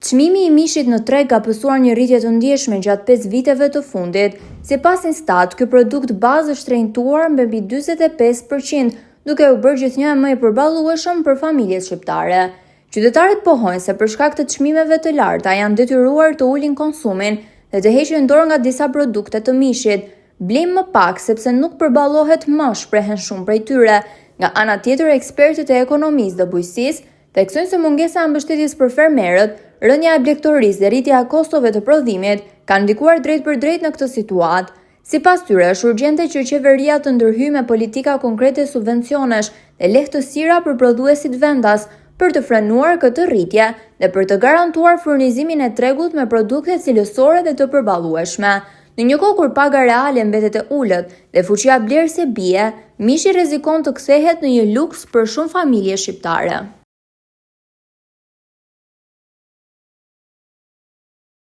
Çmimi i mishit në treg ka pësuar një rritje të ndjeshme gjatë 5 viteve të fundit. Sipas Instat, ky produkt bazë është shtrenjtuar me mbi 45%, duke u bërë gjithnjë më i përballueshëm për familjet shqiptare. Qytetarët pohojnë se për shkak të çmimeve të larta janë detyruar të ulin konsumin dhe të heqin dorë nga disa produkte të mishit. Blejmë më pak sepse nuk përballohet më, shprehen shumë prej tyre. Nga ana tjetër, ekspertët e ekonomisë dhe bujqësisë theksojnë se mungesa e mbështetjes për fermerët, rënja e blegtorisë dhe rritja e kostove të prodhimit kanë ndikuar drejt për drejt në këtë situatë. Sipas tyre, është urgjente që qeveria të ndërhyjë me politika konkrete subvencionesh dhe lehtësira për prodhuesit vendas për të frenuar këtë rritje dhe për të garantuar furnizimin e tregut me produkte cilësore dhe të përballueshme. Në një kohë kur paga reale mbetet e ulët dhe fuqia blerëse bie, mishi rrezikon të kthehet në një luks për shumë familje shqiptare.